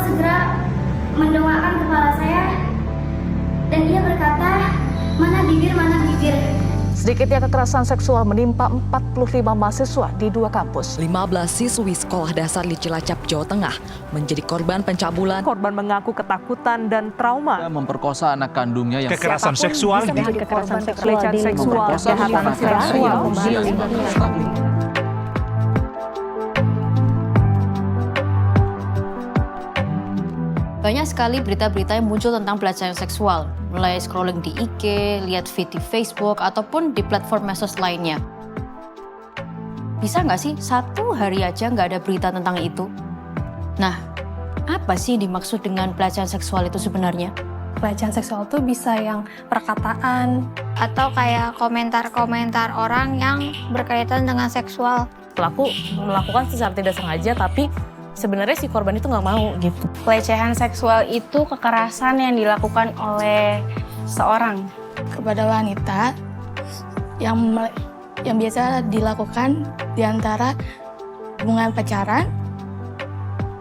segera mendoakan kepala saya dan ia berkata, mana bibir. Sedikitnya kekerasan seksual menimpa 45 mahasiswa di 2 kampus. 15 siswi sekolah dasar di Cilacap, Jawa Tengah menjadi korban pencabulan. Korban mengaku ketakutan dan trauma. Memperkosa anak kandungnya yang kekerasan seksual, Kekerasan seksual, pelecehan seksual, kejahatan seksual, Banyak sekali berita-berita yang muncul tentang pelecehan seksual, mulai scrolling di IG, lihat feed di Facebook, ataupun di platform medsos lainnya. Bisa nggak sih satu hari aja nggak ada berita tentang itu? Nah, apa sih dimaksud dengan pelecehan seksual itu sebenarnya? Pelecehan seksual itu bisa yang perkataan, Atau kayak komentar-komentar orang yang berkaitan dengan seksual. Pelaku melakukan secara tidak sengaja, tapi sebenarnya si korban itu nggak mau gitu. Pelecehan seksual itu kekerasan yang dilakukan oleh seorang kepada wanita yang biasa dilakukan di antara hubungan pacaran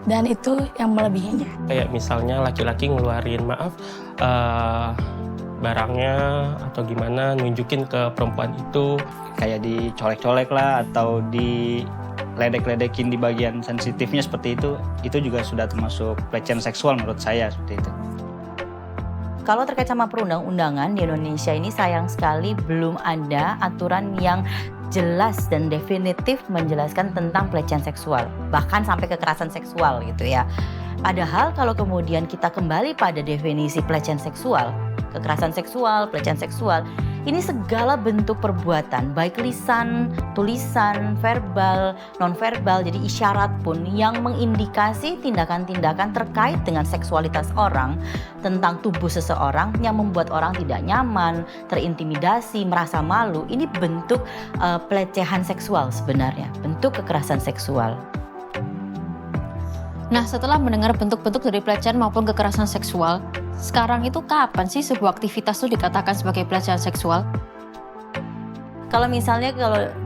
dan itu yang melebihinya. Kayak misalnya laki-laki ngeluarin barangnya atau gimana, nunjukin ke perempuan itu. Kayak dicolek-colek lah atau diledek-ledekin di bagian sensitifnya seperti itu juga sudah termasuk pelecehan seksual menurut saya seperti itu. Kalau terkait sama perundang-undangan di Indonesia ini sayang sekali belum ada aturan yang jelas dan definitif menjelaskan tentang pelecehan seksual, bahkan sampai kekerasan seksual gitu ya. Padahal kalau kemudian kita kembali pada definisi pelecehan seksual, kekerasan seksual, pelecehan seksual, ini segala bentuk perbuatan, baik lisan, tulisan, verbal, non-verbal, jadi isyarat pun yang mengindikasi tindakan-tindakan terkait dengan seksualitas orang, tentang tubuh seseorang yang membuat orang tidak nyaman, terintimidasi, merasa malu, ini bentuk pelecehan seksual sebenarnya, bentuk kekerasan seksual. Nah, setelah mendengar bentuk-bentuk dari pelecehan maupun kekerasan seksual, sekarang itu kapan sih sebuah aktivitas itu dikatakan sebagai pelecehan seksual? Kalau misalnya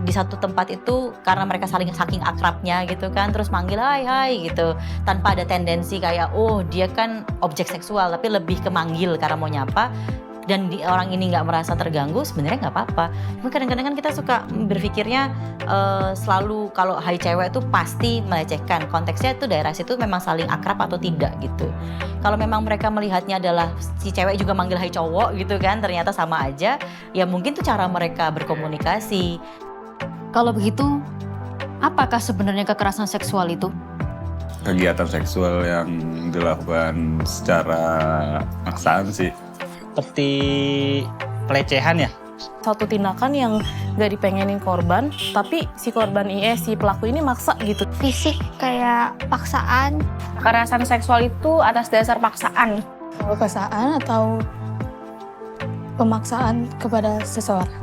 di satu tempat itu karena mereka saking akrabnya gitu kan, terus manggil hai gitu, tanpa ada tendensi kayak oh dia kan objek seksual, tapi lebih ke manggil karena mau nyapa, dan orang ini nggak merasa terganggu, sebenarnya nggak apa-apa. Cuma kadang-kadang kan kita suka berpikirnya selalu kalau hai cewek itu pasti melecehkan. Konteksnya itu daerah situ memang saling akrab atau tidak gitu. Kalau memang mereka melihatnya adalah si cewek juga manggil hai cowok gitu kan, ternyata sama aja, ya mungkin tuh cara mereka berkomunikasi. Kalau begitu, apakah sebenarnya kekerasan seksual itu? Kegiatan seksual yang dilakukan secara maksaan sih. Seperti pelecehan ya. Satu tindakan yang gak dipengenin korban, tapi si pelaku ini maksa gitu. Fisik kayak paksaan. kekerasan seksual itu atas dasar paksaan. Paksaan atau pemaksaan kepada seseorang.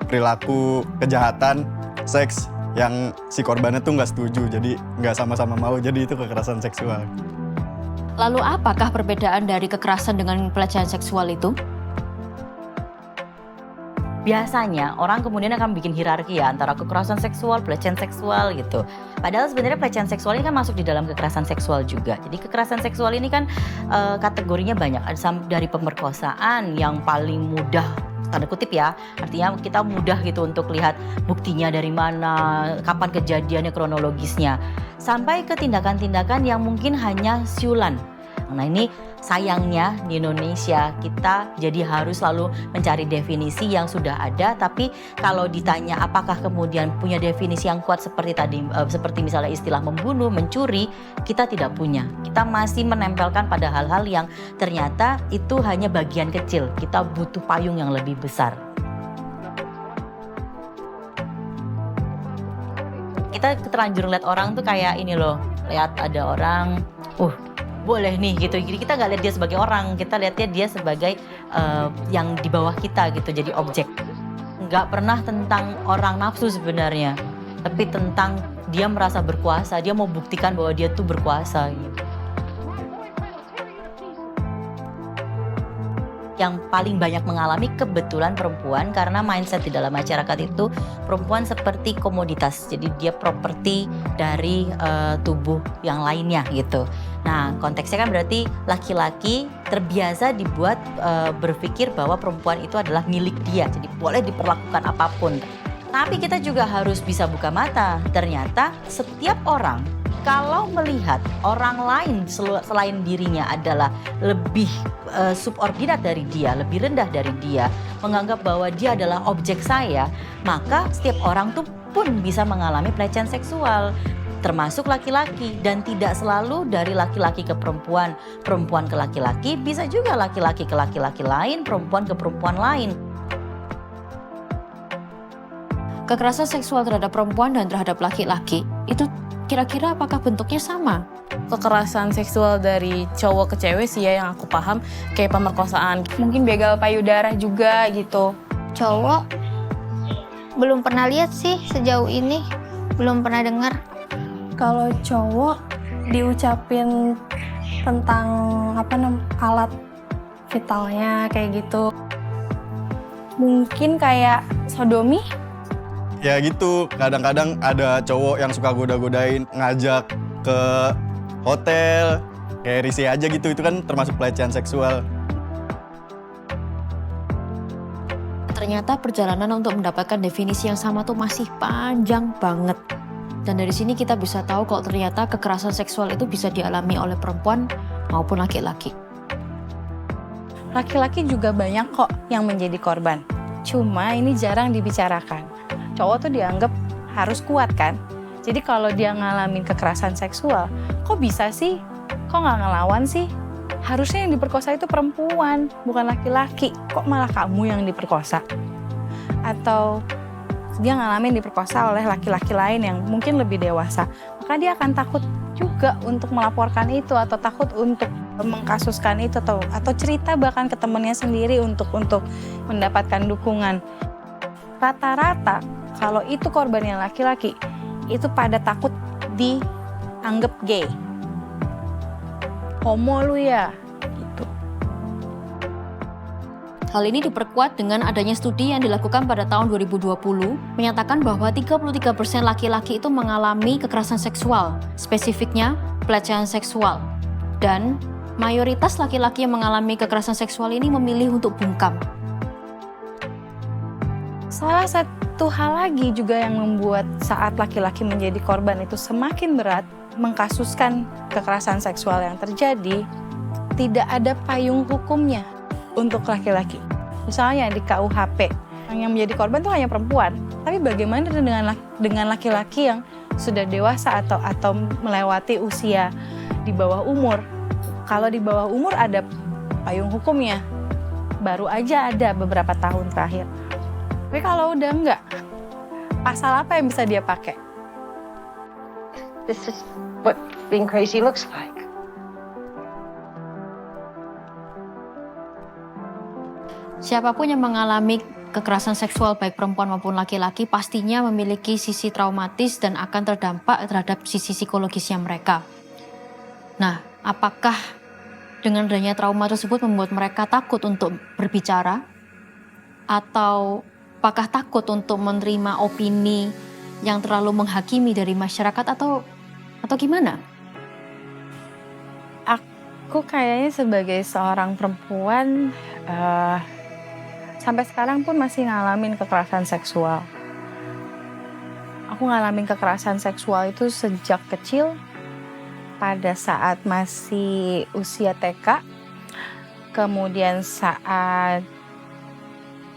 Perilaku kejahatan, seks yang si korbannya tuh nggak setuju, jadi nggak sama-sama mau, jadi itu kekerasan seksual. Lalu apakah perbedaan dari kekerasan dengan pelecehan seksual itu? Biasanya orang kemudian akan bikin hierarki ya antara kekerasan seksual, pelecehan seksual gitu. Padahal sebenarnya pelecehan seksual ini kan masuk di dalam kekerasan seksual juga. Jadi kekerasan seksual ini kan kategorinya banyak. Ada dari pemerkosaan yang paling mudah, tanda kutip ya, artinya kita mudah gitu untuk lihat buktinya dari mana, kapan kejadiannya, kronologisnya, sampai ke tindakan-tindakan yang mungkin hanya siulan. Nah ini sayangnya di Indonesia kita jadi harus selalu mencari definisi yang sudah ada, tapi kalau ditanya apakah kemudian punya definisi yang kuat seperti tadi, seperti misalnya istilah membunuh, mencuri, kita tidak punya. Kita masih menempelkan pada hal-hal yang ternyata itu hanya bagian kecil. Kita butuh payung yang lebih besar. Kita terlanjur lihat orang tuh kayak ini loh, lihat ada orang, boleh nih gitu. Jadi kita nggak lihat dia sebagai orang, kita lihatnya dia sebagai yang di bawah kita gitu, jadi objek. Nggak pernah tentang orang nafsu sebenarnya, tapi tentang dia merasa berkuasa, dia mau buktikan bahwa dia tuh berkuasa gitu. yang paling banyak mengalami kebetulan perempuan, karena mindset di dalam masyarakat itu perempuan seperti komoditas, jadi dia properti dari tubuh yang lainnya gitu. Nah, konteksnya kan berarti laki-laki terbiasa dibuat berpikir bahwa perempuan itu adalah milik dia, jadi boleh diperlakukan apapun. Tapi kita juga harus bisa buka mata, ternyata setiap orang kalau melihat orang lain selain dirinya adalah lebih subordinat dari dia, lebih rendah dari dia, menganggap bahwa dia adalah objek saya, maka setiap orang tuh pun bisa mengalami pelecehan seksual, termasuk laki-laki, dan tidak selalu dari laki-laki ke perempuan, perempuan ke laki-laki, bisa juga laki-laki ke laki-laki lain, perempuan ke perempuan lain. Kekerasan seksual terhadap perempuan dan terhadap laki-laki itu kira-kira apakah bentuknya sama? Kekerasan seksual dari cowok ke cewek sih ya yang aku paham, kayak pemerkosaan. Mungkin begal payudara juga gitu. Cowok belum pernah lihat sih sejauh ini, belum pernah dengar. Kalau cowok diucapin tentang alat vitalnya kayak gitu. Mungkin kayak sodomi. Ya gitu, kadang-kadang ada cowok yang suka goda-godain, ngajak ke hotel, kayak risih aja gitu, itu kan termasuk pelecehan seksual. Ternyata perjalanan untuk mendapatkan definisi yang sama tuh masih panjang banget. Dan dari sini kita bisa tahu kalau ternyata kekerasan seksual itu bisa dialami oleh perempuan maupun laki-laki. Laki-laki juga banyak kok yang menjadi korban. Cuma ini jarang dibicarakan. Cowok tuh dianggap harus kuat kan. Jadi kalau dia ngalamin kekerasan seksual, kok bisa sih? Kok nggak ngelawan sih? Harusnya yang diperkosa itu perempuan, bukan laki-laki. Kok malah kamu yang diperkosa? Atau dia ngalamin diperkosa oleh laki-laki lain yang mungkin lebih dewasa. Maka dia akan takut juga untuk melaporkan itu, atau takut untuk mengkasuskan itu, atau cerita bahkan ke temannya sendiri untuk mendapatkan dukungan. Rata-rata kalau itu korbannya laki-laki, itu pada takut dianggap gay. Homo lu ya, gitu. Hal ini diperkuat dengan adanya studi yang dilakukan pada tahun 2020, menyatakan bahwa 33% laki-laki itu mengalami kekerasan seksual, spesifiknya pelecehan seksual. Dan mayoritas laki-laki yang mengalami kekerasan seksual ini memilih untuk bungkam. Salah satu hal lagi juga yang membuat saat laki-laki menjadi korban itu semakin berat mengkasuskan kekerasan seksual yang terjadi, tidak ada payung hukumnya untuk laki-laki. Misalnya di KUHP, yang menjadi korban itu hanya perempuan. Tapi bagaimana dengan laki-laki yang sudah dewasa atau melewati usia di bawah umur? Kalau di bawah umur ada payung hukumnya, baru aja ada beberapa tahun terakhir. Tapi kalau udah enggak, pasal apa yang bisa dia pakai? This is what being crazy looks like. Siapapun yang mengalami kekerasan seksual baik perempuan maupun laki-laki pastinya memiliki sisi traumatis dan akan terdampak terhadap sisi psikologisnya mereka. Nah, apakah dengan adanya trauma tersebut membuat mereka takut untuk berbicara? Atau apakah takut untuk menerima opini yang terlalu menghakimi dari masyarakat atau gimana? Aku kayaknya sebagai seorang perempuan sampai sekarang pun masih ngalamin kekerasan seksual. Aku ngalamin kekerasan seksual itu sejak kecil, pada saat masih usia TK, kemudian saat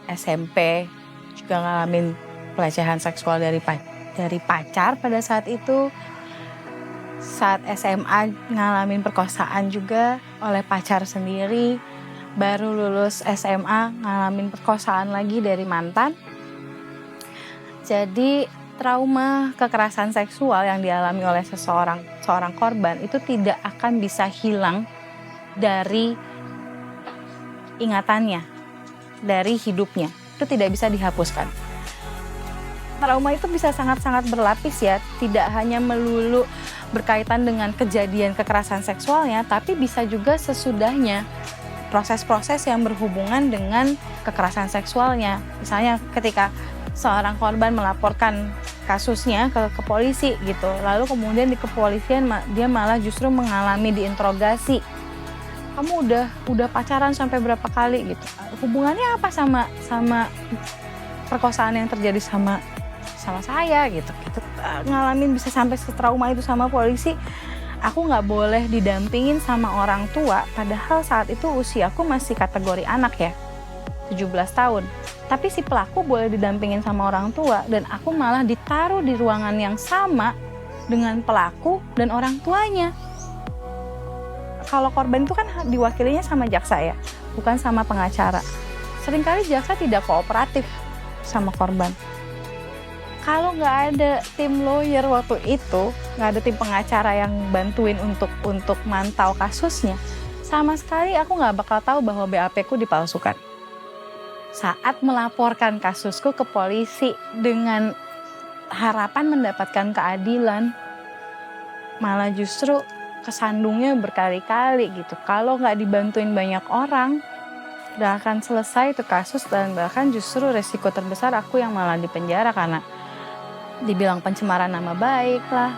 SMP juga ngalamin pelecehan seksual dari pacar pada saat itu. Saat SMA ngalamin perkosaan juga oleh pacar sendiri. Baru lulus SMA ngalamin perkosaan lagi dari mantan. Jadi trauma kekerasan seksual yang dialami oleh seorang korban itu tidak akan bisa hilang dari ingatannya, dari hidupnya. Itu tidak bisa dihapuskan. Trauma itu bisa sangat-sangat berlapis ya, tidak hanya melulu berkaitan dengan kejadian kekerasan seksualnya, tapi bisa juga sesudahnya. proses-proses yang berhubungan dengan kekerasan seksualnya. Misalnya ketika seorang korban melaporkan kasusnya ke polisi gitu, lalu kemudian di kepolisian dia malah justru mengalami diinterogasi. Kamu udah pacaran sampai berapa kali gitu? Hubungannya apa sama perkosaan yang terjadi sama saya gitu. Ngalamin bisa sampai setrauma itu sama polisi. Aku nggak boleh didampingin sama orang tua, padahal saat itu usiaku masih kategori anak ya, 17 tahun. Tapi si pelaku boleh didampingin sama orang tua, dan aku malah ditaruh di ruangan yang sama dengan pelaku dan orang tuanya. Kalau korban itu kan diwakilinya sama jaksa ya, bukan sama pengacara. Seringkali jaksa tidak kooperatif sama korban. Kalau nggak ada tim lawyer waktu itu, nggak ada tim pengacara yang bantuin untuk mantau kasusnya, sama sekali aku nggak bakal tahu bahwa BAP-ku dipalsukan. Saat melaporkan kasusku ke polisi dengan harapan mendapatkan keadilan, malah justru kesandungnya berkali-kali gitu. Kalau nggak dibantuin banyak orang, nggak akan selesai itu kasus, dan bahkan justru resiko terbesar aku yang malah dipenjara karena dibilang pencemaran nama baik lah.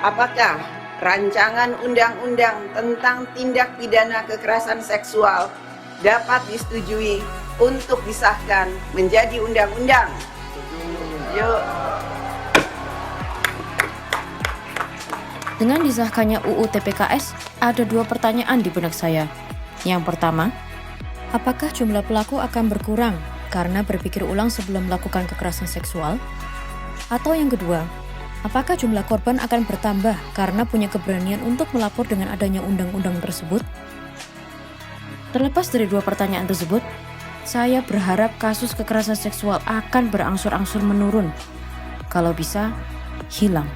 Apakah rancangan undang-undang tentang tindak pidana kekerasan seksual dapat disetujui untuk disahkan menjadi undang-undang? Yuk. Dengan disahkannya UU TPKS, ada 2 pertanyaan di benak saya. Yang pertama, apakah jumlah pelaku akan berkurang karena berpikir ulang sebelum melakukan kekerasan seksual? Atau yang kedua, apakah jumlah korban akan bertambah karena punya keberanian untuk melapor dengan adanya undang-undang tersebut? Terlepas dari 2 pertanyaan tersebut, saya berharap kasus kekerasan seksual akan berangsur-angsur menurun. Kalau bisa, hilang.